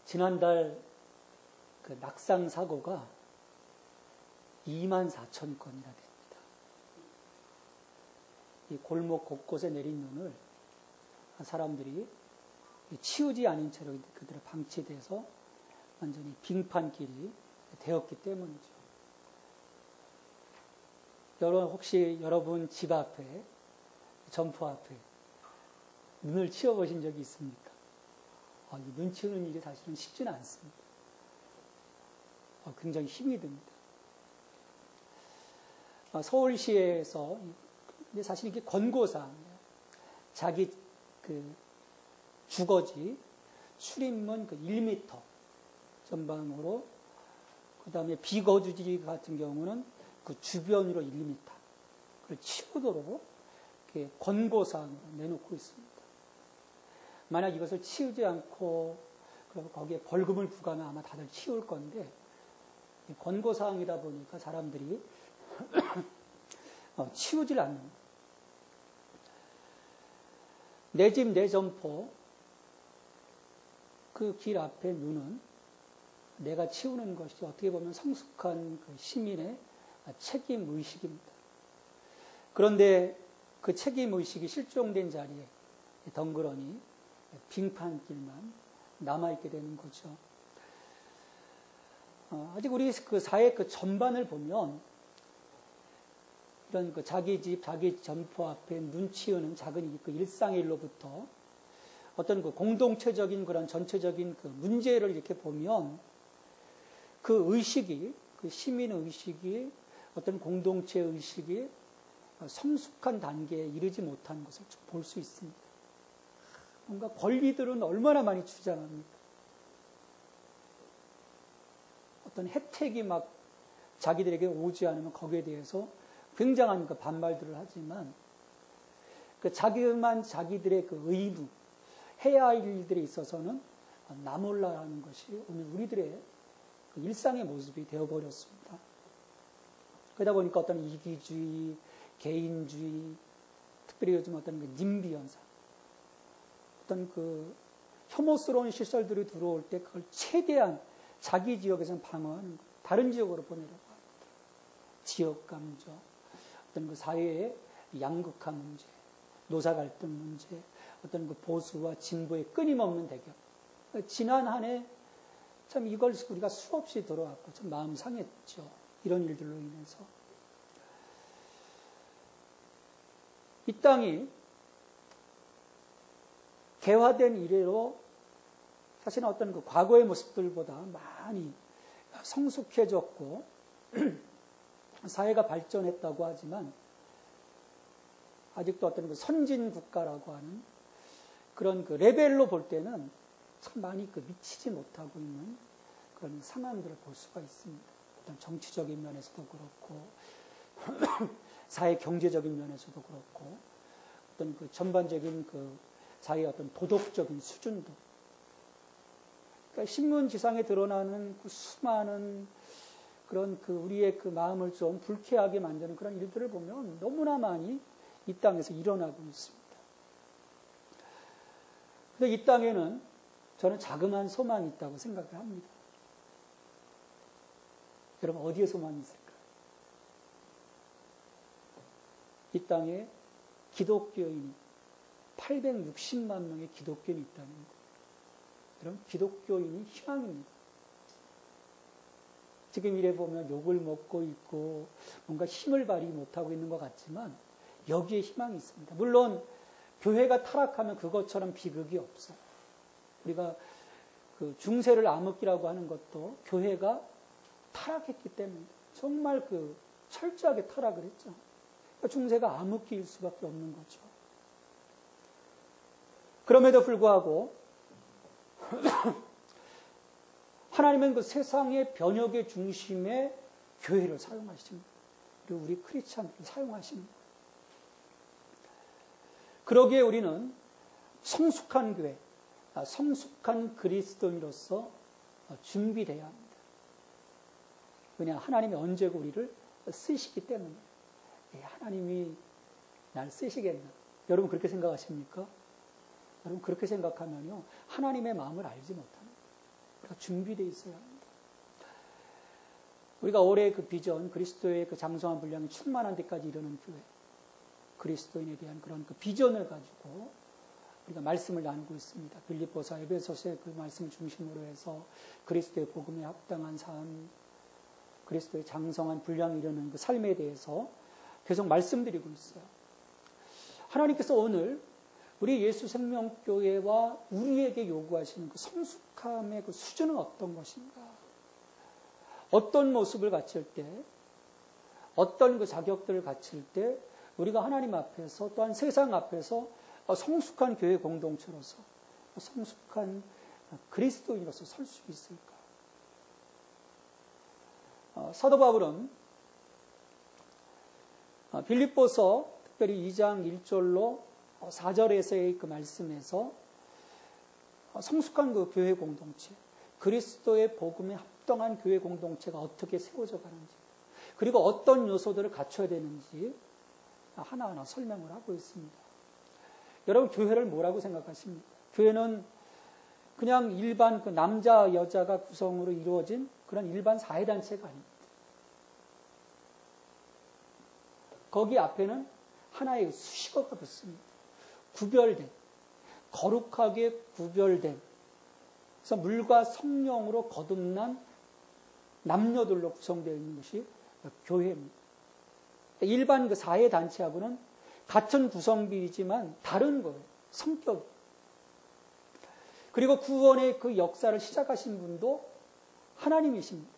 지난달 그 낙상 사고가 24,000건이나 됩니다. 이 골목 곳곳에 내린 눈을 사람들이 치우지 않은 채로 그대로 방치돼서 완전히 빙판길이 되었기 때문이죠. 혹시 여러분 집 앞에, 점포 앞에 눈을 치워보신 적이 있습니까? 이 눈 치우는 일이 사실은 쉽지는 않습니다. 굉장히 힘이 듭니다. 서울시에서, 근데 사실 이게 권고사항이에요. 자기 그 주거지 출입문 그 1m 전방으로, 그 다음에 비거주지 같은 경우는 그 주변으로 1m 그걸 치우도록 이렇게 권고사항으로 내놓고 있습니다. 만약 이것을 치우지 않고 그럼 거기에 벌금을 부과하면 아마 다들 치울 건데, 권고사항이다 보니까 사람들이 치우질 않는 거예요. 내 집, 내 점포, 그 길 앞에 눈은 내가 치우는 것이 어떻게 보면 성숙한 그 시민의 책임의식입니다. 그런데 그 책임의식이 실종된 자리에 덩그러니 빙판길만 남아있게 되는 거죠. 아직 우리 그 사회 그 전반을 보면 이런 그 자기 집, 자기 점포 앞에 눈 치우는 작은 그 일상의 일로부터 어떤 그 공동체적인 그런 전체적인 그 문제를 이렇게 보면 그 의식이, 그 시민의 의식이 어떤 공동체 의식이 성숙한 단계에 이르지 못한 것을 볼 수 있습니다. 뭔가 권리들은 얼마나 많이 주장합니까? 어떤 혜택이 막 자기들에게 오지 않으면 거기에 대해서 굉장한 그 반발들을 하지만, 그 자기들의 그 의무, 해야 할 일들에 있어서는 나 몰라 하는 것이 오늘 우리들의 그 일상의 모습이 되어버렸습니다. 그러다 보니까 어떤 이기주의, 개인주의, 특별히 요즘 어떤 그 님비 현상, 어떤 그 혐오스러운 시설들이 들어올 때 그걸 최대한 자기 지역에서는 방어하는 것, 다른 지역으로 보내려고 합니다. 지역 감정, 어떤 그 사회의 양극화 문제, 노사 갈등 문제, 어떤 그 보수와 진보의 끊임없는 대결. 지난 한 해 참 이걸 우리가 수없이 들어왔고 참 마음 상했죠. 이런 일들로 인해서. 이 땅이 개화된 이래로 사실은 어떤 그 과거의 모습들보다 많이 성숙해졌고 사회가 발전했다고 하지만 아직도 어떤 그 선진 국가라고 하는 그런 그 레벨로 볼 때는 참 많이 그 미치지 못하고 있는 그런 상황들을 볼 수가 있습니다. 어떤 정치적인 면에서도 그렇고 사회 경제적인 면에서도 그렇고 어떤 그 전반적인 그 사회의 어떤 도덕적인 수준도, 그러니까 신문지상에 드러나는 그 수많은 그런 그 우리의 그 마음을 좀 불쾌하게 만드는 그런 일들을 보면 너무나 많이 이 땅에서 일어나고 있습니다. 근데 이 땅에는 저는 자그마한 소망이 있다고 생각을 합니다. 여러분, 어디에 소망이 있을까요? 이 땅에 기독교인이 860만 명의 기독교인이 있다는 거예요. 여러분, 기독교인이 희망입니다. 지금 이래 보면 욕을 먹고 있고 뭔가 힘을 발휘 못하고 있는 것 같지만 여기에 희망이 있습니다. 물론 교회가 타락하면 그것처럼 비극이 없어요. 우리가 그 중세를 암흑기라고 하는 것도 교회가 타락했기 때문에 정말 그 철저하게 타락을 했죠. 그러니까 중세가 암흑기일 수밖에 없는 거죠. 그럼에도 불구하고 하나님은 그 세상의 변혁의 중심에 교회를 사용하십니다. 그리고 우리 크리스찬들을 사용하십니다. 그러기에 우리는 성숙한 교회, 성숙한 그리스도인으로서 준비되어야 합니다. 왜냐, 하나님이 언제고 우리를 쓰시기 때문에. 하나님이 날 쓰시겠나? 여러분 그렇게 생각하십니까? 여러분 그렇게 생각하면요, 하나님의 마음을 알지 못합니다. 준비되어 있어야 합니다. 우리가 올해 그 비전, 그리스도의 그 장성한 분량이 충만한 데까지 이르는 교회, 그리스도인에 대한 그런 그 비전을 가지고 우리가 말씀을 나누고 있습니다. 빌립보서, 에베소서의 그 말씀을 중심으로 해서 그리스도의 복음에 합당한 삶, 그리스도의 장성한 분량이 이르는 그 삶에 대해서 계속 말씀드리고 있어요. 하나님께서 오늘 우리 예수 생명교회와 우리에게 요구하시는 그 성숙함의 그 수준은 어떤 것인가? 어떤 모습을 갖출 때, 어떤 그 자격들을 갖출 때 우리가 하나님 앞에서 또한 세상 앞에서 성숙한 교회 공동체로서 성숙한 그리스도인으로서 설 수 있을까? 사도 바울은 빌립보서 특별히 2장 1절로 4절에서의 그 말씀에서 성숙한 그 교회 공동체, 그리스도의 복음에 합당한 교회 공동체가 어떻게 세워져 가는지, 그리고 어떤 요소들을 갖춰야 되는지 하나하나 설명을 하고 있습니다. 여러분, 교회를 뭐라고 생각하십니까? 교회는 그냥 일반 그 남자, 여자가 구성으로 이루어진 그런 일반 사회단체가 아닙니다. 거기 앞에는 하나의 수식어가 붙습니다. 구별된, 거룩하게 구별된, 그래서 물과 성령으로 거듭난 남녀들로 구성되어 있는 것이 교회입니다. 일반 그 사회단체하고는 같은 구성비이지만 다른 거예요. 성격. 그리고 구원의 그 역사를 시작하신 분도 하나님이십니다.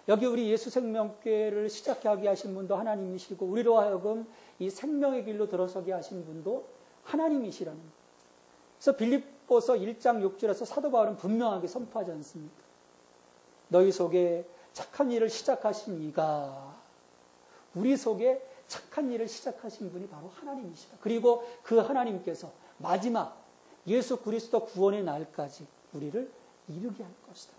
여기 우리 예수 생명교회를 시작하게 하신 분도 하나님이시고, 우리로 하여금 이 생명의 길로 들어서게 하신 분도 하나님이시라는 거예요. 그래서 빌립보서 1장 6절에서 사도 바울은 분명하게 선포하지 않습니까? 너희 속에 착한 일을 시작하신 이가, 우리 속에 착한 일을 시작하신 분이 바로 하나님이시다. 그리고 그 하나님께서 마지막 예수 그리스도 구원의 날까지 우리를 이루게 할 것이다.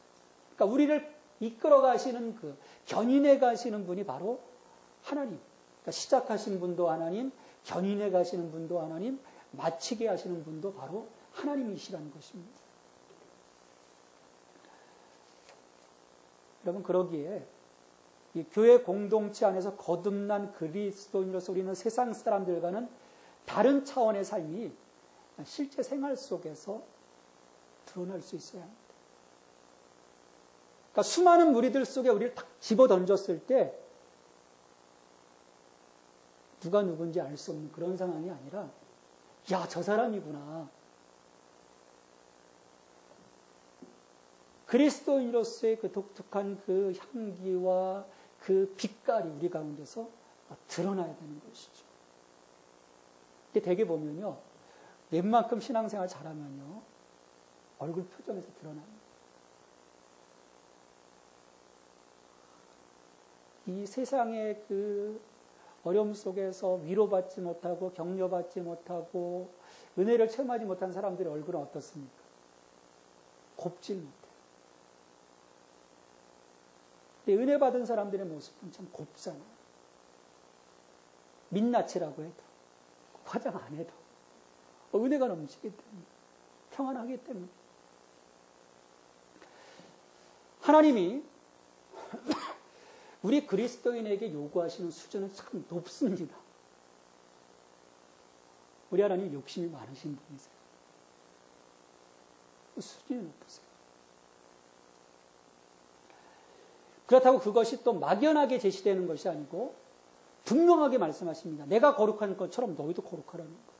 그러니까 우리를 이끌어 가시는 그 견인해 가시는 분이 바로 하나님. 그러니까 시작하신 분도 하나님, 견인해 가시는 분도 하나님, 마치게 하시는 분도 바로 하나님이시라는 것입니다. 여러분, 그러기에 이 교회 공동체 안에서 거듭난 그리스도인으로서 우리는 세상 사람들과는 다른 차원의 삶이 실제 생활 속에서 드러날 수 있어야 합니다. 그러니까 수많은 무리들 속에 우리를 딱 집어 던졌을 때 누가 누군지 알 수 없는 그런 상황이 아니라, 야, 저 사람이구나. 그리스도인으로서의 그 독특한 그 향기와 그 빛깔이 우리 가운데서 드러나야 되는 것이죠. 이게 되게 보면요, 웬만큼 신앙생활 잘하면요, 얼굴 표정에서 드러납니다. 이 세상의 그 어려움 속에서 위로받지 못하고 격려받지 못하고 은혜를 체험하지 못한 사람들의 얼굴은 어떻습니까? 곱질 못해요. 근데 은혜 받은 사람들의 모습은 참 곱잖아요. 민낯이라고 해도, 화장 안 해도 은혜가 넘치기 때문에, 평안하기 때문에. 하나님이 우리 그리스도인에게 요구하시는 수준은 참 높습니다. 우리 하나님 욕심이 많으신 분이세요. 수준이 높으세요. 그렇다고 그것이 또 막연하게 제시되는 것이 아니고 분명하게 말씀하십니다. 내가 거룩한 것처럼 너희도 거룩하라는 것.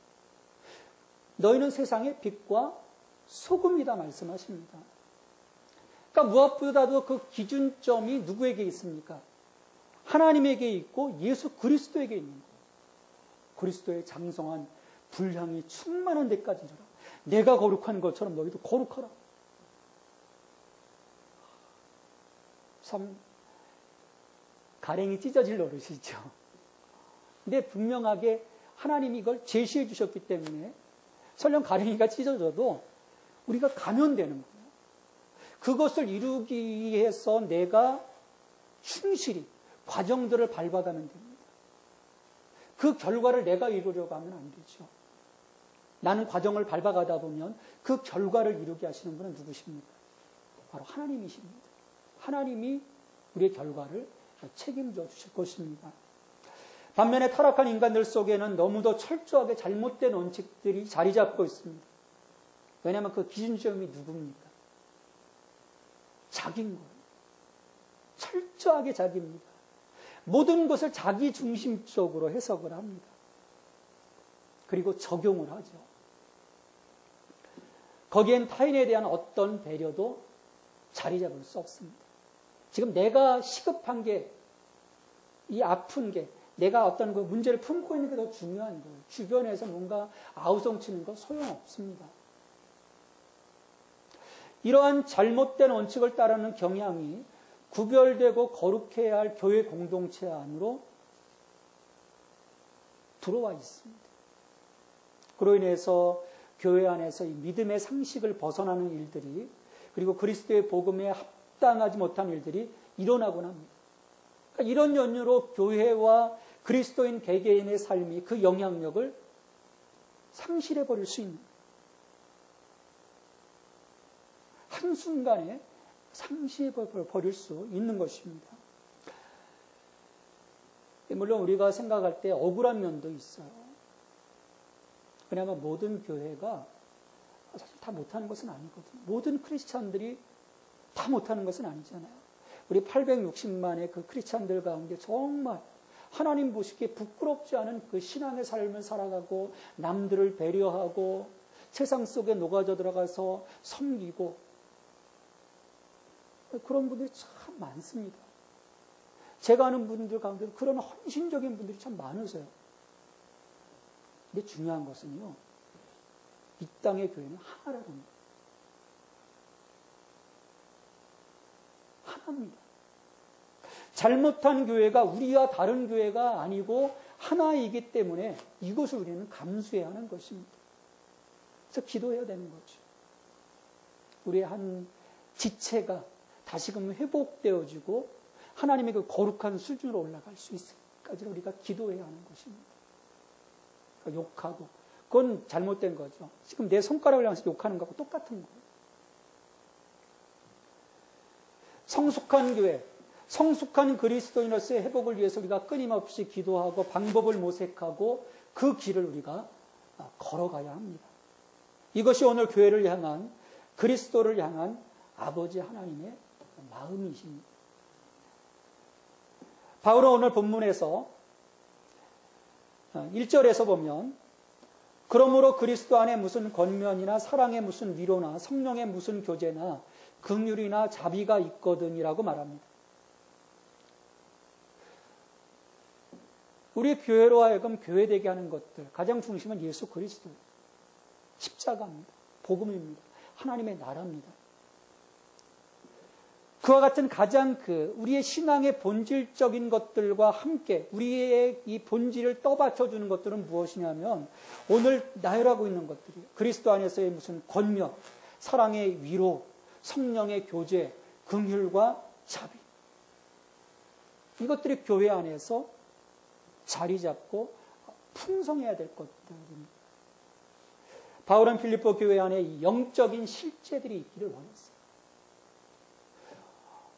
너희는 세상의 빛과 소금이다 말씀하십니다. 그러니까 무엇보다도 그 기준점이 누구에게 있습니까? 하나님에게 있고 예수 그리스도에게 있는 거예요. 그리스도의 장성한 분량이 충만한 데까지 이르라. 내가 거룩한 것처럼 너희도 거룩하라. 참 가랭이 찢어질 노릇이죠. 근데 분명하게 하나님이 이걸 제시해 주셨기 때문에 설령 가랭이가 찢어져도 우리가 가면 되는 거예요. 그것을 이루기 위해서 내가 충실히 과정들을 밟아가면 됩니다. 그 결과를 내가 이루려고 하면 안 되죠. 나는 과정을 밟아가다 보면 그 결과를 이루게 하시는 분은 누구십니까? 바로 하나님이십니다. 하나님이 우리의 결과를 책임져 주실 것입니다. 반면에 타락한 인간들 속에는 너무도 철저하게 잘못된 원칙들이 자리 잡고 있습니다. 왜냐하면 그 기준점이 누굽니까? 자기인 거예요. 철저하게 자기입니다. 모든 것을 자기 중심적으로 해석을 합니다. 그리고 적용을 하죠. 거기엔 타인에 대한 어떤 배려도 자리 잡을 수 없습니다. 지금 내가 시급한 게, 이 아픈 게, 내가 어떤 그 문제를 품고 있는 게 더 중요한 거예요. 주변에서 뭔가 아우성치는 거 소용없습니다. 이러한 잘못된 원칙을 따르는 경향이 구별되고 거룩해야 할 교회 공동체 안으로 들어와 있습니다. 그로 인해서 교회 안에서 이 믿음의 상식을 벗어나는 일들이, 그리고 그리스도의 복음에 합당하지 못한 일들이 일어나곤 합니다. 그러니까 이런 연유로 교회와 그리스도인 개개인의 삶이 그 영향력을 상실해 버릴 수 있는, 한순간에 상실해 버릴 수 있는 것입니다. 물론 우리가 생각할 때 억울한 면도 있어요. 왜냐하면 모든 교회가 사실 다 못하는 것은 아니거든요. 모든 크리스찬들이 다 못하는 것은 아니잖아요. 우리 860만의 그 크리스찬들 가운데 정말 하나님 보시기에 부끄럽지 않은 그 신앙의 삶을 살아가고 남들을 배려하고 세상 속에 녹아져 들어가서 섬기고 그런 분들이 참 많습니다. 제가 아는 분들 가운데 그런 헌신적인 분들이 참 많으세요. 근데 중요한 것은요, 이 땅의 교회는 하나라는 거예요. 하나입니다. 잘못한 교회가 우리와 다른 교회가 아니고 하나이기 때문에 이것을 우리는 감수해야 하는 것입니다. 그래서 기도해야 되는 거죠. 우리의 한 지체가 다시금 회복되어지고 하나님의 그 거룩한 수준으로 올라갈 수 있을까지 우리가 기도해야 하는 것입니다. 그러니까 욕하고 그건 잘못된 거죠. 지금 내 손가락을 향해서 욕하는 거하고 똑같은 거예요. 성숙한 교회, 성숙한 그리스도인으로서의 회복을 위해서 우리가 끊임없이 기도하고 방법을 모색하고 그 길을 우리가 걸어가야 합니다. 이것이 오늘 교회를 향한, 그리스도를 향한 아버지 하나님의 마음이십니다. 바울은 오늘 본문에서 1절에서 보면 그러므로 그리스도 안에 무슨 권면이나 사랑의 무슨 위로나 성령의 무슨 교제나 긍휼이나 자비가 있거든이라고 말합니다. 우리 교회로 하여금 교회되게 하는 것들, 가장 중심은 예수 그리스도, 십자가입니다. 복음입니다. 하나님의 나라입니다. 그와 같은 가장 우리의 신앙의 본질적인 것들과 함께 우리의 이 본질을 떠받쳐주는 것들은 무엇이냐면 오늘 나열하고 있는 것들이에요. 그리스도 안에서의 무슨 권면, 사랑의 위로, 성령의 교제, 긍휼과 자비. 이것들이 교회 안에서 자리 잡고 풍성해야 될 것들입니다. 바울은 빌립보 교회 안에 이 영적인 실제들이 있기를 원했어요.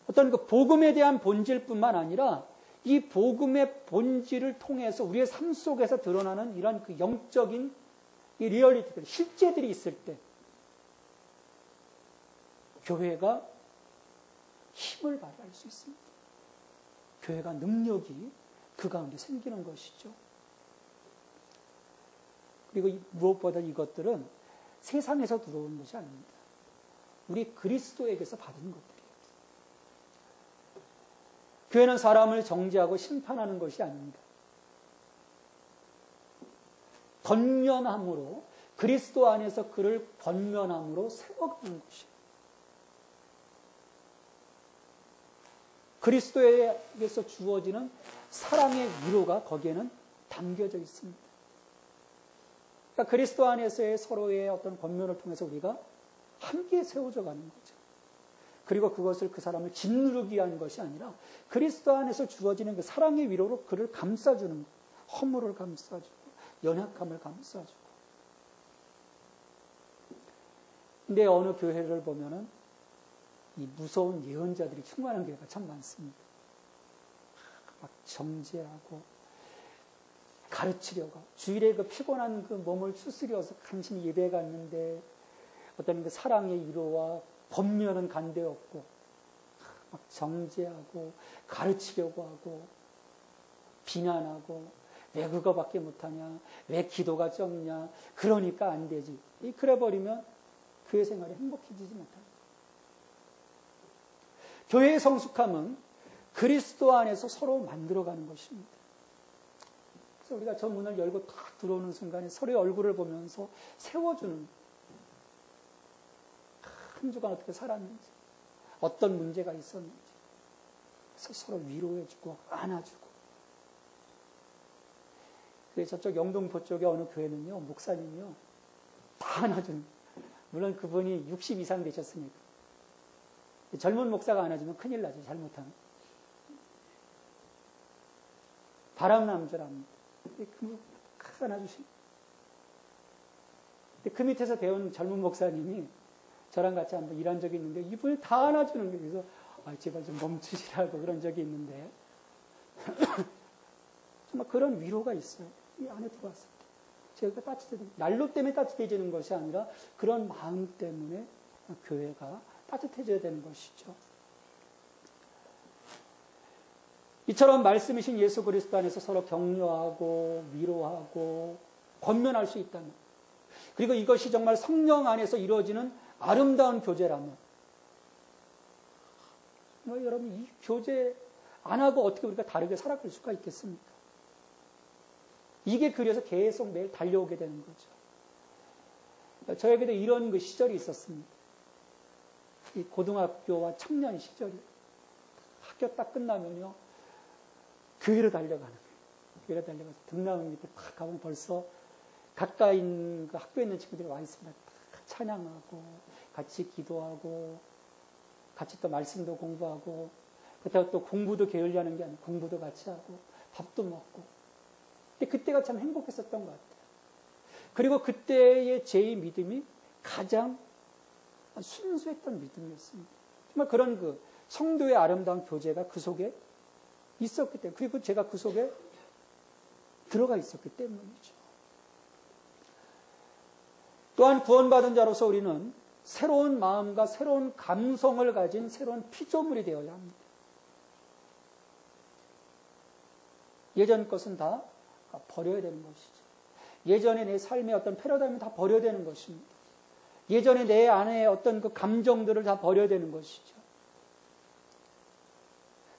어떤 그 복음에 대한 본질뿐만 아니라 이 복음의 본질을 통해서 우리의 삶 속에서 드러나는 이런 그 영적인 이 리얼리티들, 실제들이 있을 때 교회가 힘을 발휘할 수 있습니다. 교회가 능력이 그 가운데 생기는 것이죠. 그리고 무엇보다 이것들은 세상에서 들어오는 것이 아닙니다. 우리 그리스도에게서 받은 것들이에요. 교회는 사람을 정죄하고 심판하는 것이 아닙니다. 권면함으로, 그리스도 안에서 그를 권면함으로 세워가는 것이에요. 그리스도에게서 주어지는 사랑의 위로가 거기에는 담겨져 있습니다. 그러니까 그리스도 안에서의 서로의 어떤 권면을 통해서 우리가 함께 세워져 가는 거죠. 그리고 그것을 그 사람을 짓누르기 위한 것이 아니라 그리스도 안에서 주어지는 그 사랑의 위로로 그를 감싸주는 거예요. 허물을 감싸주고 연약함을 감싸주고. 근데 어느 교회를 보면은 이 무서운 예언자들이 충만한 교회가 참 많습니다. 막 정죄하고 가르치려고 주일에 그 피곤한 그 몸을 추스려서 간신히 예배 갔는데 어떤 그 사랑의 위로와 권면은 간데 없고 막 정죄하고 가르치려고 하고 비난하고 왜 그거밖에 못하냐, 왜 기도가 적냐, 그러니까 안 되지. 그래 버리면 교회 생활이 행복해지지 못합니다. 교회의 성숙함은 그리스도 안에서 서로 만들어가는 것입니다. 그래서 우리가 저 문을 열고 딱 들어오는 순간에 서로의 얼굴을 보면서 세워주는, 한 주간 어떻게 살았는지, 어떤 문제가 있었는지, 그래서 서로 위로해주고 안아주고. 그래서 저쪽 영등포 쪽에 어느 교회는요, 목사님이요, 다 안아주는, 물론 그분이 60 이상 되셨으니까. 젊은 목사가 안아주면 큰일 나죠, 잘못하면. 바람남자랍니다. 안아주십니다. 그 밑에서 배운 젊은 목사님이 저랑 같이 한번 일한 적이 있는데 이분이 다 안아주는 거예요. 그래서 제발 좀 멈추시라고 그런 적이 있는데 정말 그런 위로가 있어요. 이 안에 들어왔을 때. 제가 따뜻해지는, 난로 때문에 따뜻해지는 것이 아니라 그런 마음 때문에 교회가 따뜻해져야 되는 것이죠. 이처럼 말씀이신 예수 그리스도 안에서 서로 격려하고 위로하고 권면할 수 있다면, 그리고 이것이 정말 성령 안에서 이루어지는 아름다운 교제라면, 여러분 이 교제 안 하고 어떻게 우리가 다르게 살아갈 수가 있겠습니까? 이게 그래서 계속 매일 달려오게 되는 거죠. 저에게도 이런 그 시절이 있었습니다. 이 고등학교와 청년 시절이. 학교 딱 끝나면요, 교회로 달려가는 거예요. 교회로 달려가서 등나무 밑에 딱 가면 벌써 가까이 있는 그 학교에 있는 친구들이 와 있습니다. 찬양하고 같이 기도하고 같이 또 말씀도 공부하고, 그렇다고 또 공부도 게을리하는 게 아니고 공부도 같이 하고 밥도 먹고. 근데 그때가 참 행복했었던 것 같아요. 그리고 그때의 제 믿음이 가장 순수했던 믿음이었습니다. 정말 그런 그 성도의 아름다운 교제가 그 속에 있었기 때문에, 그리고 제가 그 속에 들어가 있었기 때문이죠. 또한 구원받은 자로서 우리는 새로운 마음과 새로운 감성을 가진 새로운 피조물이 되어야 합니다. 예전 것은 다 버려야 되는 것이죠. 예전에 내 삶의 어떤 패러다임을 다 버려야 되는 것입니다. 예전에 내 안에 어떤 그 감정들을 다 버려야 되는 것이죠.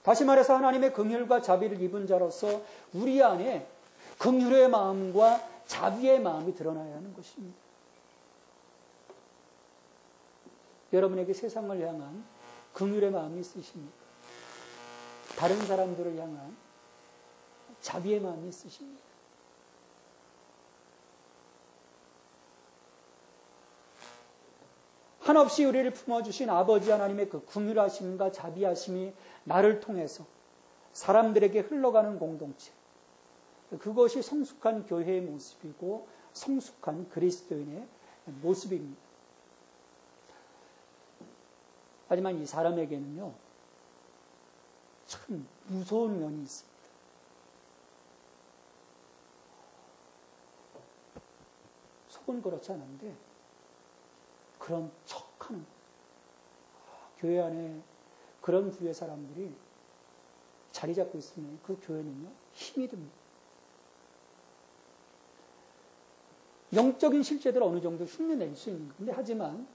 다시 말해서 하나님의 긍휼과 자비를 입은 자로서 우리 안에 긍휼의 마음과 자비의 마음이 드러나야 하는 것입니다. 여러분에게 세상을 향한 긍휼의 마음이 있으십니까? 다른 사람들을 향한 자비의 마음이 있으십니까? 한없이 우리를 품어주신 아버지 하나님의 그 긍휼하심과 자비하심이 나를 통해서 사람들에게 흘러가는 공동체, 그것이 성숙한 교회의 모습이고 성숙한 그리스도인의 모습입니다. 하지만 이 사람에게는요, 참 무서운 면이 있습니다. 속은 그렇지 않은데 그런 척하는, 교회 안에 그런 부류의 사람들이 자리 잡고 있으면 그 교회는요, 힘이 듭니다. 영적인 실제들 어느 정도 흉내낼 수 있는 건데, 하지만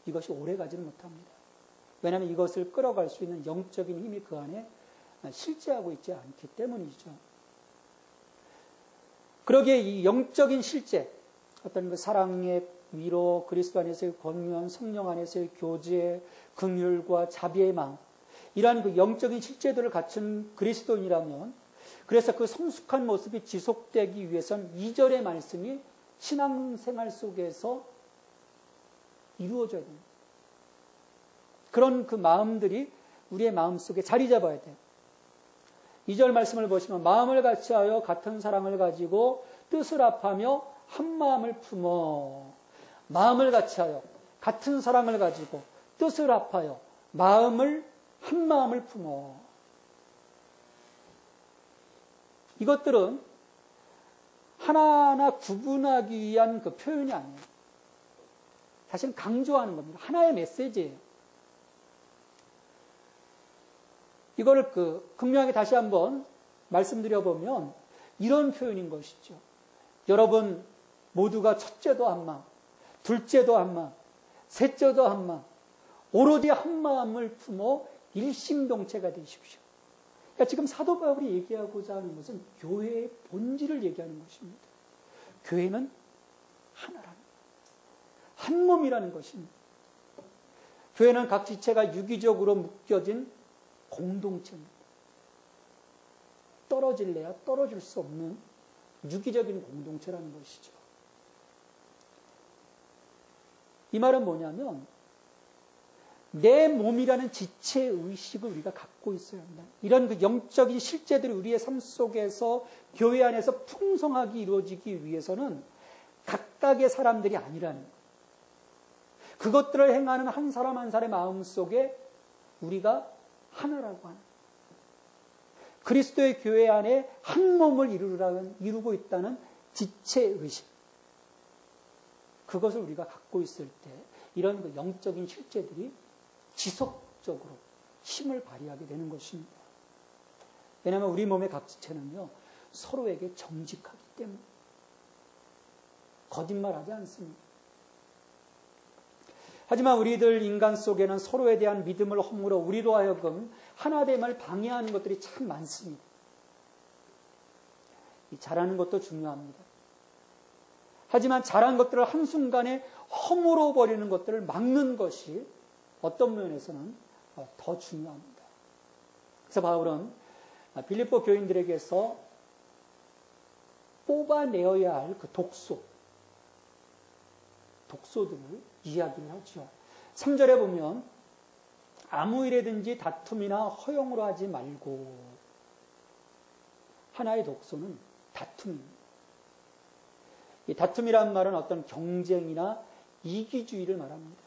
이것이 오래 가지는 못합니다. 왜냐하면 이것을 끌어갈 수 있는 영적인 힘이 그 안에 실제하고 있지 않기 때문이죠. 그러기에 이 영적인 실제, 어떤 그 사랑의 위로, 그리스도 안에서의 권면, 성령 안에서의 교제, 긍휼과 자비의 마음, 이러한 그 영적인 실제들을 갖춘 그리스도인이라면, 그래서 그 성숙한 모습이 지속되기 위해선 2절의 말씀이 신앙생활 속에서 이루어져야 됩니다. 그런 그 마음들이 우리의 마음 속에 자리 잡아야 돼요. 2절 말씀을 보시면, 마음을 같이하여 같은 사랑을 가지고 뜻을 합하며 한 마음을 품어. 마음을 같이하여 같은 사랑을 가지고 뜻을 합하여 마음을 한 마음을 품어. 이것들은 하나하나 구분하기 위한 그 표현이 아니에요. 사실 강조하는 겁니다. 하나의 메시지예요. 이거를 극명하게 다시 한번 말씀드려보면 이런 표현인 것이죠. 여러분 모두가 첫째도 한 마음, 둘째도 한 마음, 셋째도 한 마음, 오로지 한 마음을 품어 일심동체가 되십시오. 그러니까 지금 사도 바울이 얘기하고자 하는 것은 교회의 본질을 얘기하는 것입니다. 교회는 하나라는 거예요. 한 몸이라는 것입니다. 교회는 각 지체가 유기적으로 묶여진 공동체입니다. 떨어질래야 떨어질 수 없는 유기적인 공동체라는 것이죠. 이 말은 뭐냐면 내 몸이라는 지체의식을 우리가 갖고 있어야 한다. 이런 그 영적인 실제들이 우리의 삶 속에서 교회 안에서 풍성하게 이루어지기 위해서는 각각의 사람들이 아니라는 거예요. 그것들을 행하는 한 사람 한 사람의 마음 속에 우리가 하나라고 하는 그리스도의 교회 안에 한 몸을 이루고 있다는 지체의식. 그것을 우리가 갖고 있을 때 이런 그 영적인 실제들이 지속적으로 힘을 발휘하게 되는 것입니다. 왜냐하면 우리 몸의 각 지체는요, 서로에게 정직하기 때문에 거짓말하지 않습니다. 하지만 우리들 인간 속에는 서로에 대한 믿음을 허물어 우리로 하여금 하나됨을 방해하는 것들이 참 많습니다. 잘하는 것도 중요합니다. 하지만 잘한 것들을 한순간에 허물어 버리는 것들을 막는 것이 어떤 면에서는 더 중요합니다. 그래서 바울은 빌립보 교인들에게서 뽑아내어야 할 그 독소들을 이야기를 하죠. 3절에 보면 아무 일에든지 다툼이나 허용으로 하지 말고, 하나의 독소는 다툼입니다. 이 다툼이란 말은 어떤 경쟁이나 이기주의를 말합니다.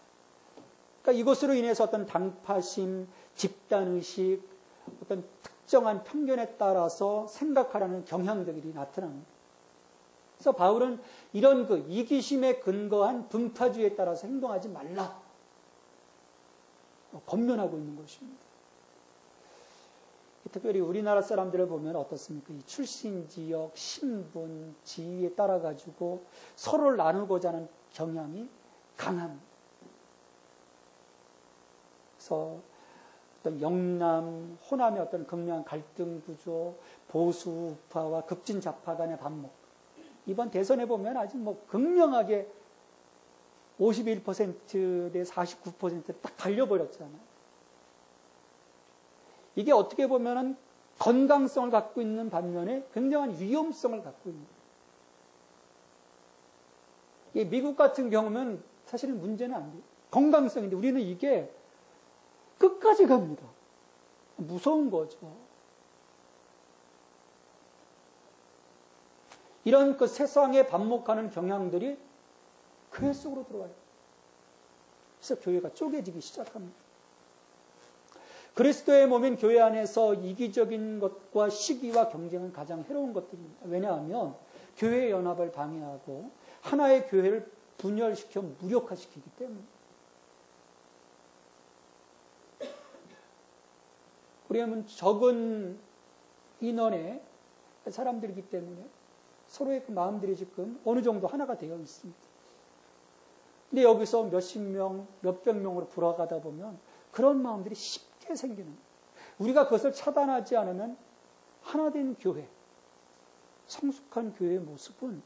그러니까 이것으로 인해서 어떤 당파심, 집단의식, 어떤 특정한 편견에 따라서 생각하라는 경향들이 나타납니다. 그래서 바울은 이런 그 이기심에 근거한 분파주의에 따라서 행동하지 말라 권면하고 있는 것입니다. 특별히 우리나라 사람들을 보면 어떻습니까? 이 출신 지역, 신분, 지위에 따라 가지고 서로를 나누고자 하는 경향이 강합니다. 그래서 어떤 영남, 호남의 어떤 극명한 갈등 구조, 보수 우파와 급진 좌파 간의 반목. 이번 대선에 보면 아직 극명하게 51% 대 49% 딱 갈려버렸잖아요. 이게 어떻게 보면은 건강성을 갖고 있는 반면에 굉장한 위험성을 갖고 있는 거예요. 미국 같은 경우는 사실은 문제는 안 돼요. 건강성인데 우리는 이게 끝까지 갑니다. 무서운 거죠. 이런 그 세상에 반목하는 경향들이 교회 속으로 들어와요. 그래서 교회가 쪼개지기 시작합니다. 그리스도의 몸인 교회 안에서 이기적인 것과 시기와 경쟁은 가장 해로운 것들입니다. 왜냐하면 교회의 연합을 방해하고 하나의 교회를 분열시켜 무력화시키기 때문에. 우리는 적은 인원의 사람들이기 때문에 서로의 그 마음들이 지금 어느 정도 하나가 되어 있습니다. 근데 여기서 몇십 명, 몇백 명으로 돌아가다 보면 그런 마음들이 쉽게 생기는 거예요. 우리가 그것을 차단하지 않으면 하나된 교회, 성숙한 교회의 모습은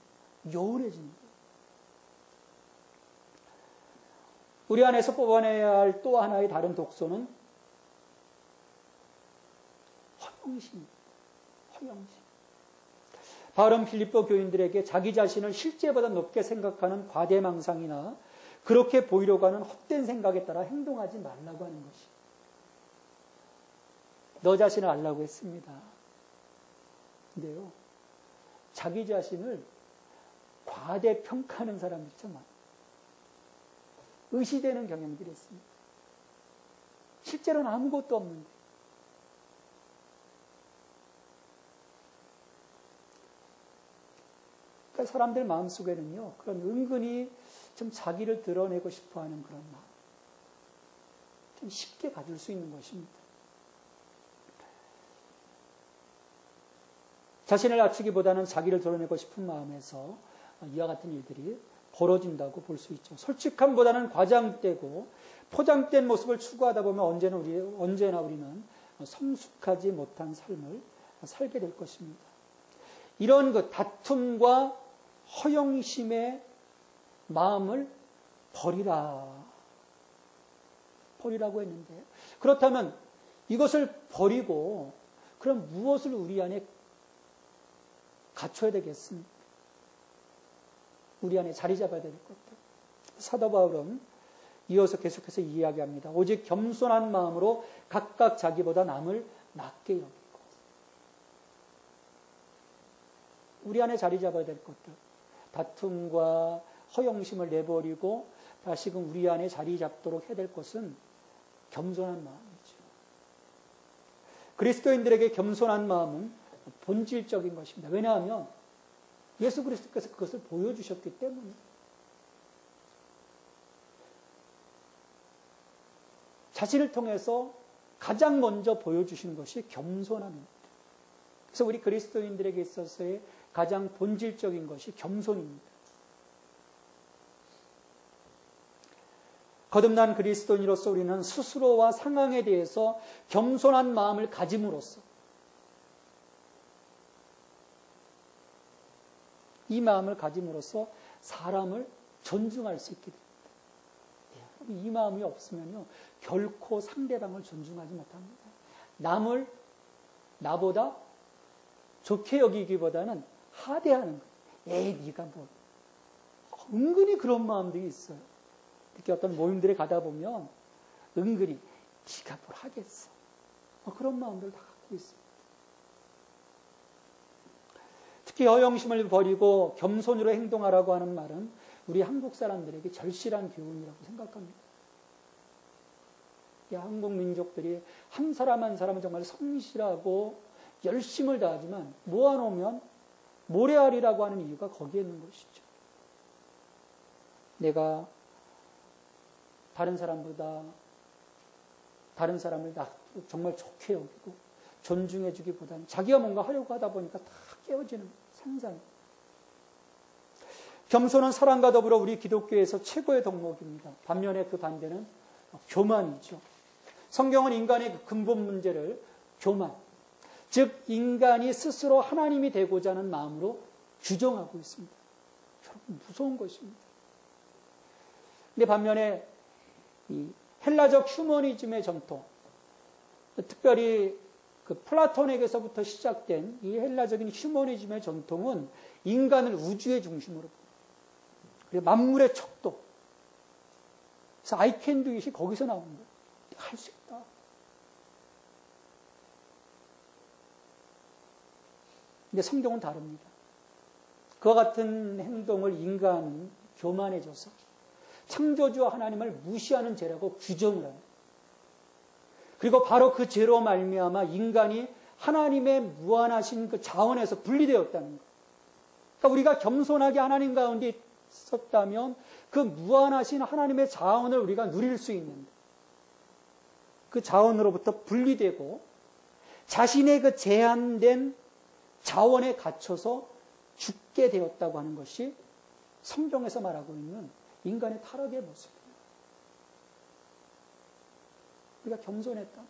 요원해집니다. 우리 안에서 뽑아내야 할 또 하나의 다른 독소는 허영심입니다. 허영심. 바울은 빌립보 교인들에게 자기 자신을 실제보다 높게 생각하는 과대망상이나 그렇게 보이려고 하는 헛된 생각에 따라 행동하지 말라고 하는 것이. 너 자신을 알라고 했습니다. 근데요, 자기 자신을 과대평가하는 사람들이 참 많아요. 의시되는 경향들이 있습니다. 실제로는 아무것도 없는데. 그러니까 사람들 마음속에는요, 그런 은근히 좀 자기를 드러내고 싶어 하는 그런 마음, 좀 쉽게 가질 수 있는 것입니다. 자신을 낮추기보다는 자기를 드러내고 싶은 마음에서 이와 같은 일들이 벌어진다고 볼 수 있죠. 솔직함보다는 과장되고 포장된 모습을 추구하다 보면 언제나 우리는 성숙하지 못한 삶을 살게 될 것입니다. 이런 그 다툼과 허영심의 마음을 버리라고 했는데, 그렇다면 이것을 버리고 그럼 무엇을 우리 안에 갖춰야 되겠습니까? 우리 안에 자리 잡아야 될 것들. 사도 바울은 이어서 계속해서 이야기합니다. 오직 겸손한 마음으로 각각 자기보다 남을 낮게 여기고. 우리 안에 자리 잡아야 될 것들. 다툼과 허영심을 내버리고 다시금 우리 안에 자리 잡도록 해야 될 것은 겸손한 마음이죠. 그리스도인들에게 겸손한 마음은 본질적인 것입니다. 왜냐하면 예수 그리스도께서 그것을 보여주셨기 때문에. 자신을 통해서 가장 먼저 보여주신 것이 겸손함입니다. 그래서 우리 그리스도인들에게 있어서의 가장 본질적인 것이 겸손입니다. 거듭난 그리스도인으로서 우리는 스스로와 상황에 대해서 겸손한 마음을 가짐으로써 이 마음을 가짐으로써 사람을 존중할 수 있게 됩니다. 이 마음이 없으면요, 결코 상대방을 존중하지 못합니다. 남을 나보다 좋게 여기기보다는 하대하는 거예요. 에이, 네가 뭐. 은근히 그런 마음들이 있어요. 이렇게 어떤 모임들에 가다 보면 은근히 네가 뭘 하겠어. 그런 마음들 다 갖고 있습니다. 특히 허영심을 버리고 겸손으로 행동하라고 하는 말은 우리 한국 사람들에게 절실한 교훈이라고 생각합니다. 이 한국 민족들이 한 사람 한 사람은 정말 성실하고 열심을 다하지만 모아놓으면 모래알이라고 하는 이유가 거기에 있는 것이죠. 내가 다른 사람보다 다른 사람을 정말 좋게 여기고 존중해주기보다는 자기가 뭔가 하려고 하다 보니까 다 깨어지는 상상. 겸손은 사랑과 더불어 우리 기독교에서 최고의 덕목입니다. 반면에 그 반대는 교만이죠. 성경은 인간의 그 근본 문제를 교만, 즉 인간이 스스로 하나님이 되고자 하는 마음으로 규정하고 있습니다. 여러분, 무서운 것입니다. 근데 반면에 이 헬라적 휴머니즘의 전통, 특별히 그 플라톤에게서부터 시작된 이 헬라적인 휴머니즘의 전통은 인간을 우주의 중심으로, 그리고 만물의 척도. 그래서 I can do it이 거기서 나오는 거예요. 할 수 있다. 근데 성경은 다릅니다. 그와 같은 행동을 인간은 교만해져서 창조주 하나님을 무시하는 죄라고 규정을 합니다. 그리고 바로 그 죄로 말미암아 인간이 하나님의 무한하신 그 자원에서 분리되었다는 거예요. 그러니까 우리가 겸손하게 하나님 가운데 있었다면 그 무한하신 하나님의 자원을 우리가 누릴 수 있는데 그 자원으로부터 분리되고 자신의 그 제한된 자원에 갇혀서 죽게 되었다고 하는 것이 성경에서 말하고 있는 인간의 타락의 모습입니다. 우리가 겸손했다.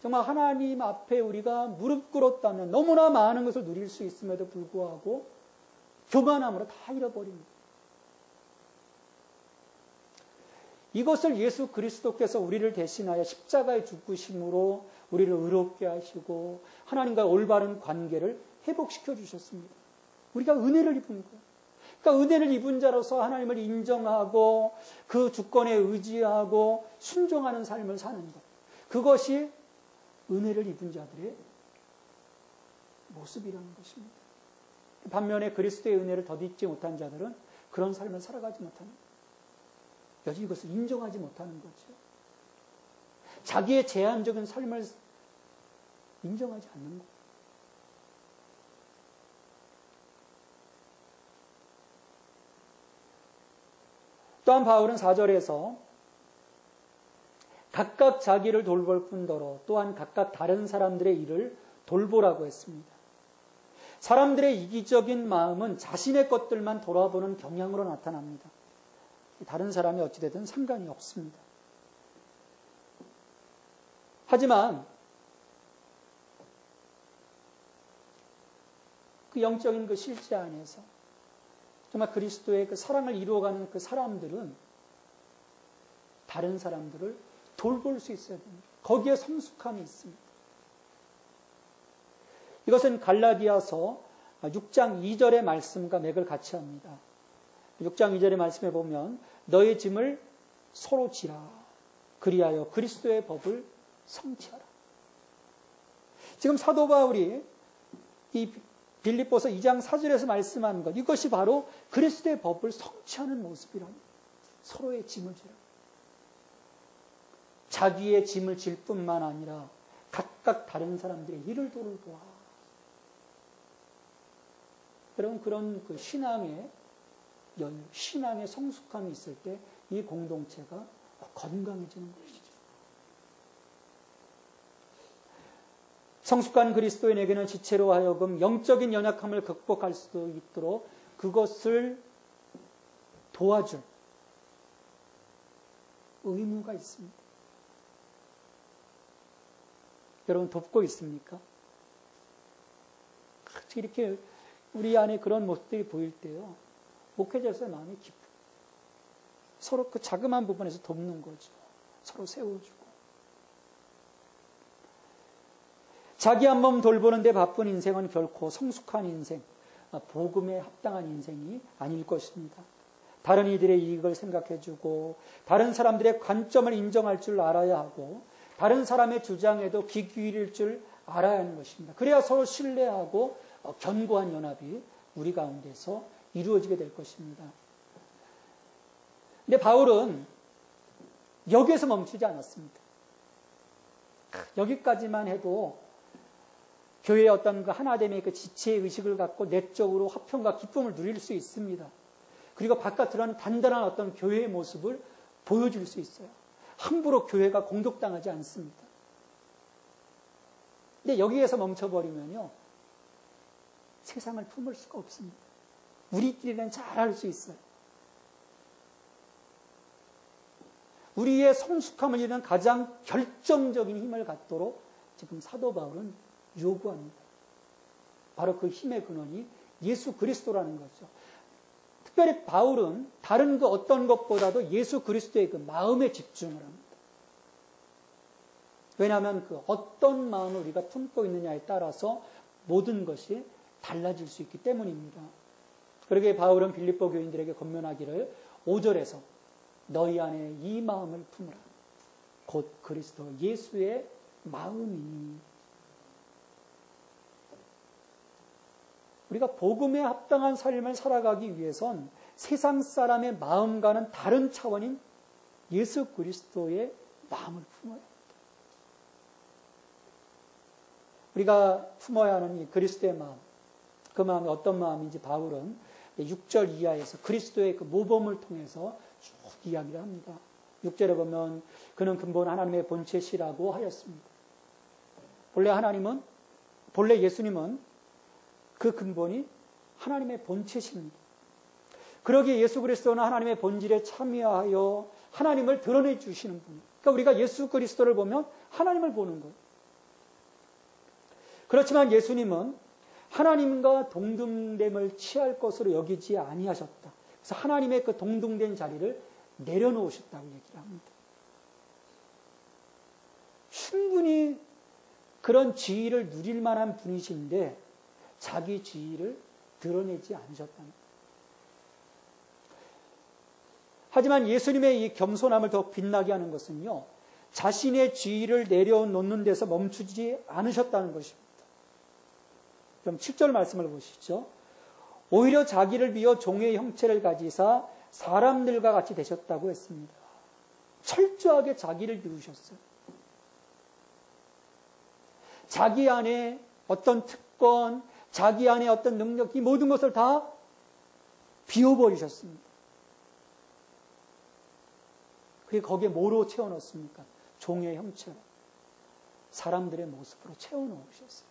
정말 하나님 앞에 우리가 무릎 꿇었다면 너무나 많은 것을 누릴 수 있음에도 불구하고 교만함으로 다 잃어버립니다. 이것을 예수 그리스도께서 우리를 대신하여 십자가에 죽으심으로 우리를 의롭게 하시고 하나님과 올바른 관계를 회복시켜 주셨습니다. 우리가 은혜를 입은 거예요. 그러니까 은혜를 입은 자로서 하나님을 인정하고 그 주권에 의지하고 순종하는 삶을 사는 것. 그것이 은혜를 입은 자들의 모습이라는 것입니다. 반면에 그리스도의 은혜를 덧입지 못한 자들은 그런 삶을 살아가지 못하는 거예요. 여전히 이것을 인정하지 못하는 거죠. 자기의 제한적인 삶을 인정하지 않는 거예요. 또한 바울은 4절에서 각각 자기를 돌볼 뿐더러 또한 각각 다른 사람들의 일을 돌보라고 했습니다. 사람들의 이기적인 마음은 자신의 것들만 돌아보는 경향으로 나타납니다. 다른 사람이 어찌되든 상관이 없습니다. 하지만 그 영적인 그 실제 안에서 정말 그리스도의 그 사랑을 이루어가는 그 사람들은 다른 사람들을 돌볼 수 있어야 됩니다. 거기에 성숙함이 있습니다. 이것은 갈라디아서 6장 2절의 말씀과 맥을 같이 합니다. 6장 2절의 말씀에 보면 너의 짐을 서로 지라. 그리하여 그리스도의 법을 성취하라. 지금 사도 바울이 이 빌립보서 2장 4절에서 말씀하는 것, 이것이 바로 그리스도의 법을 성취하는 모습이랍니다. 서로의 짐을 지라. 자기의 짐을 질 뿐만 아니라 각각 다른 사람들의 일을 돌보아. 여러분, 그런 그 신앙의 성숙함이 있을 때 이 공동체가 건강해지는 것이죠. 성숙한 그리스도인에게는 지체로 하여금 영적인 연약함을 극복할 수도 있도록 그것을 도와줄 의무가 있습니다. 여러분, 돕고 있습니까? 이렇게 우리 안에 그런 모습들이 보일 때요, 목회자로서의 마음이 깊어요. 서로 그 자그마한 부분에서 돕는 거죠. 서로 세워주고. 자기 한 몸 돌보는데 바쁜 인생은 결코 성숙한 인생, 복음에 합당한 인생이 아닐 것입니다. 다른 이들의 이익을 생각해주고 다른 사람들의 관점을 인정할 줄 알아야 하고 다른 사람의 주장에도 귀 기울일 줄 알아야 하는 것입니다. 그래야 서로 신뢰하고 견고한 연합이 우리 가운데서 이루어지게 될 것입니다. 근데 바울은 여기에서 멈추지 않았습니다. 여기까지만 해도 교회의 어떤 그 하나됨의 그 지체의 의식을 갖고 내적으로 화평과 기쁨을 누릴 수 있습니다. 그리고 바깥으로는 단단한 어떤 교회의 모습을 보여줄 수 있어요. 함부로 교회가 공격당하지 않습니다. 근데 여기에서 멈춰버리면요, 세상을 품을 수가 없습니다. 우리끼리는 잘 할 수 있어요. 우리의 성숙함을 이루는 가장 결정적인 힘을 갖도록 지금 사도 바울은 요구합니다. 바로 그 힘의 근원이 예수 그리스도라는 거죠. 특별히 바울은 다른 그 어떤 것보다도 예수 그리스도의 그 마음에 집중을 합니다. 왜냐하면 그 어떤 마음을 우리가 품고 있느냐에 따라서 모든 것이 달라질 수 있기 때문입니다. 그러기에 바울은 빌립보 교인들에게 권면하기를 5절에서 너희 안에 이 마음을 품으라. 곧 그리스도 예수의 마음이. 우리가 복음에 합당한 삶을 살아가기 위해선 세상 사람의 마음과는 다른 차원인 예수 그리스도의 마음을 품어야 합니다. 우리가 품어야 하는 이 그리스도의 마음, 그 마음이 어떤 마음인지 바울은 6절 이하에서 그리스도의 그 모범을 통해서 쭉 이야기를 합니다. 6절에 보면 그는 근본 하나님의 본체시라고 하였습니다. 본래 예수님은 그 근본이 하나님의 본체십니다. 그러기에 예수 그리스도는 하나님의 본질에 참여하여 하나님을 드러내 주시는 분이에요. 그러니까 우리가 예수 그리스도를 보면 하나님을 보는 거예요. 그렇지만 예수님은 하나님과 동등됨을 취할 것으로 여기지 아니하셨다. 그래서 하나님의 그 동등된 자리를 내려놓으셨다고 얘기를 합니다. 충분히 그런 지위를 누릴 만한 분이신데 자기 지위를 드러내지 않으셨다는 거예요. 하지만 예수님의 이 겸손함을 더 빛나게 하는 것은요, 자신의 지위를 내려놓는 데서 멈추지 않으셨다는 것입니다. 그럼 7절 말씀을 보시죠. 오히려 자기를 비워 종의 형체를 가지사 사람들과 같이 되셨다고 했습니다. 철저하게 자기를 비우셨어요. 자기 안에 어떤 특권, 자기 안에 어떤 능력, 이 모든 것을 다 비워버리셨습니다. 그게 거기에 뭐로 채워넣습니까? 종의 형체로, 사람들의 모습으로 채워넣으셨어요.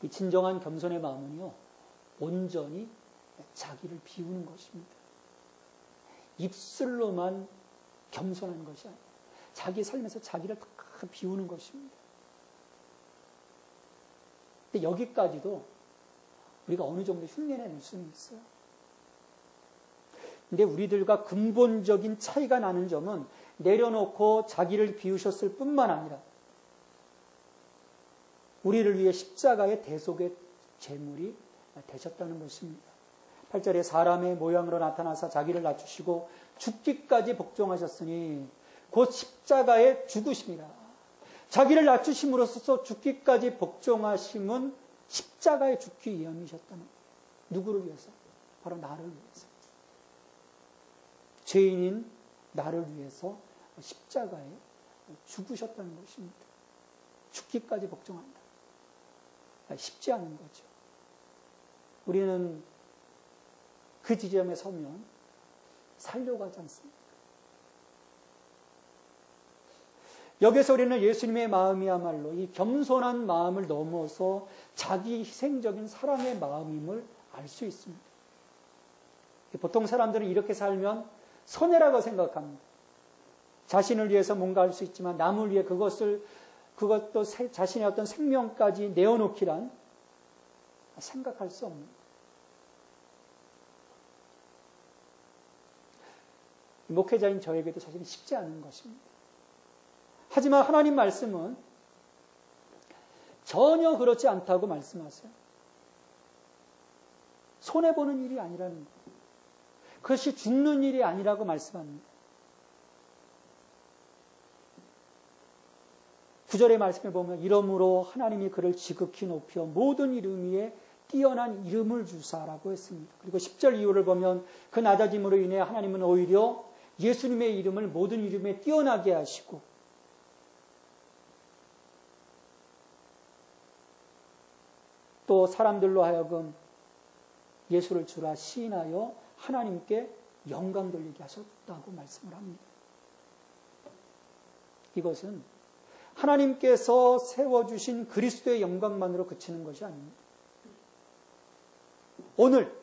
이 진정한 겸손의 마음은요, 온전히 자기를 비우는 것입니다. 입술로만 겸손한 것이 아니에요. 자기 삶에서 자기를 다 비우는 것입니다. 근데 여기까지도 우리가 어느 정도 흉내낼 수는 있어요. 근데 우리들과 근본적인 차이가 나는 점은 내려놓고 자기를 비우셨을 뿐만 아니라 우리를 위해 십자가의 대속의 제물이 되셨다는 것입니다. 8절에 사람의 모양으로 나타나사 자기를 낮추시고 죽기까지 복종하셨으니 곧 십자가에 죽으심이라. 자기를 낮추심으로써 죽기까지 복종하심은 십자가에 죽기 위함이셨다는 거예요. 누구를 위해서? 바로 나를 위해서. 죄인인 나를 위해서 십자가에 죽으셨다는 것입니다. 죽기까지 복종한다. 쉽지 않은 거죠. 우리는 그 지점에 서면 살려고 하지 않습니까? 여기서 우리는 예수님의 마음이야말로 이 겸손한 마음을 넘어서 자기 희생적인 사랑의 마음임을 알 수 있습니다. 보통 사람들은 이렇게 살면 손해라고 생각합니다. 자신을 위해서 뭔가 할 수 있지만 남을 위해 그것도 자신의 어떤 생명까지 내어놓기란 생각할 수 없는. 목회자인 저에게도 사실 쉽지 않은 것입니다. 하지만 하나님 말씀은 전혀 그렇지 않다고 말씀하세요. 손해보는 일이 아니라는 거예요. 그것이 죽는 일이 아니라고 말씀합니다. 9절의 말씀에 보면 이러므로 하나님이 그를 지극히 높여 모든 이름 위에 뛰어난 이름을 주사라고 했습니다. 그리고 10절 이후를 보면 그 낮아짐으로 인해 하나님은 오히려 예수님의 이름을 모든 이름에 뛰어나게 하시고 또 사람들로 하여금 예수를 주라 시인하여 하나님께 영광 돌리게 하셨다고 말씀을 합니다. 이것은 하나님께서 세워주신 그리스도의 영광만으로 그치는 것이 아닙니다. 오늘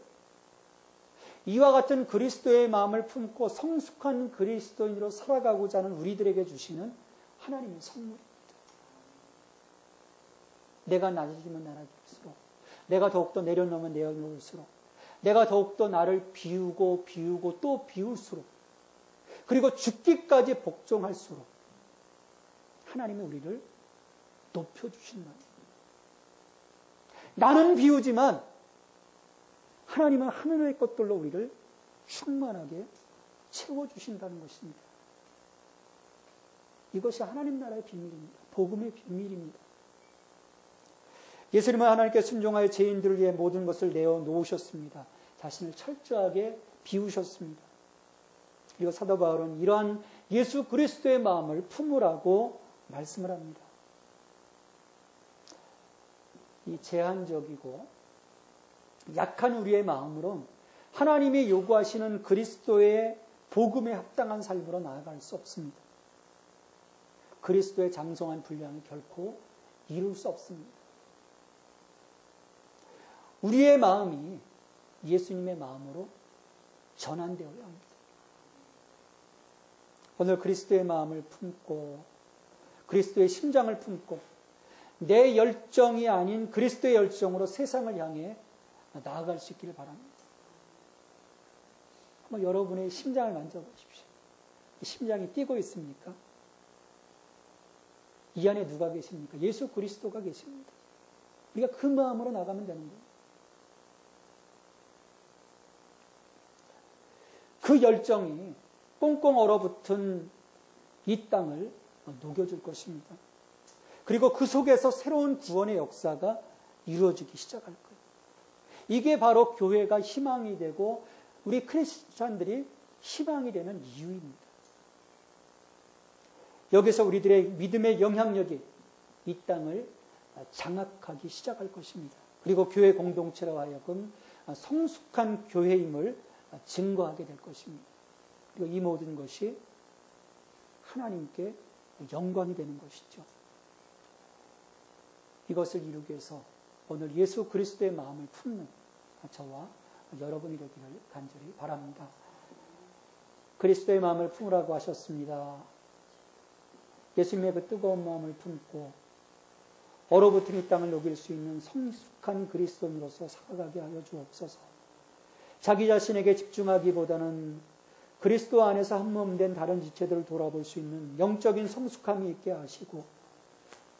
이와 같은 그리스도의 마음을 품고 성숙한 그리스도인으로 살아가고자 하는 우리들에게 주시는 하나님의 선물입니다. 내가 낮아지면 낮아질수록, 내가 더욱더 내려놓으면 내려놓을수록, 내가 더욱더 나를 비우고 또 비울수록, 그리고 죽기까지 복종할수록 하나님이 우리를 높여주신다. 나는 비우지만 하나님은 하늘의 것들로 우리를 충만하게 채워주신다는 것입니다. 이것이 하나님 나라의 비밀입니다. 복음의 비밀입니다. 예수님은 하나님께 순종하여 죄인들을 위해 모든 것을 내어놓으셨습니다. 자신을 철저하게 비우셨습니다. 그리고 사도 바울은 이러한 예수 그리스도의 마음을 품으라고 말씀을 합니다. 이 제한적이고 약한 우리의 마음으로 하나님이 요구하시는 그리스도의 복음에 합당한 삶으로 나아갈 수 없습니다. 그리스도의 장성한 분량을 결코 이룰 수 없습니다. 우리의 마음이 예수님의 마음으로 전환되어야 합니다. 오늘 그리스도의 마음을 품고 그리스도의 심장을 품고 내 열정이 아닌 그리스도의 열정으로 세상을 향해 나아갈 수 있기를 바랍니다. 한번 여러분의 심장을 만져보십시오. 심장이 뛰고 있습니까? 이 안에 누가 계십니까? 예수 그리스도가 계십니다. 우리가 그 마음으로 나가면 되는 거예요. 그 열정이 꽁꽁 얼어붙은 이 땅을 녹여줄 것입니다. 그리고 그 속에서 새로운 구원의 역사가 이루어지기 시작할 거예요. 이게 바로 교회가 희망이 되고 우리 크리스찬들이 희망이 되는 이유입니다. 여기서 우리들의 믿음의 영향력이 이 땅을 장악하기 시작할 것입니다. 그리고 교회 공동체로 하여금 성숙한 교회임을 증거하게 될 것입니다. 그리고 이 모든 것이 하나님께 영광이 되는 것이죠. 이것을 이루기 위해서 오늘 예수 그리스도의 마음을 품는 저와 여러분이 되기를 간절히 바랍니다. 그리스도의 마음을 품으라고 하셨습니다. 예수님의 그 뜨거운 마음을 품고 얼어붙은 이 땅을 녹일 수 있는 성숙한 그리스도인으로서 살아가게 하여 주옵소서. 자기 자신에게 집중하기보다는 그리스도 안에서 한몸된 다른 지체들을 돌아볼 수 있는 영적인 성숙함이 있게 하시고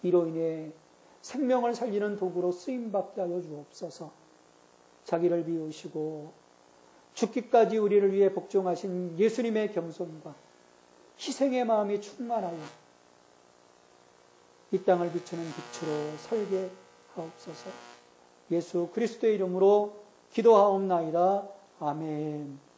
이로 인해 생명을 살리는 도구로 쓰임받게 하여 주옵소서. 자기를 비우시고 죽기까지 우리를 위해 복종하신 예수님의 겸손과 희생의 마음이 충만하여 이 땅을 비추는 빛으로 설게 하옵소서. 예수 그리스도의 이름으로 기도하옵나이다. 아멘.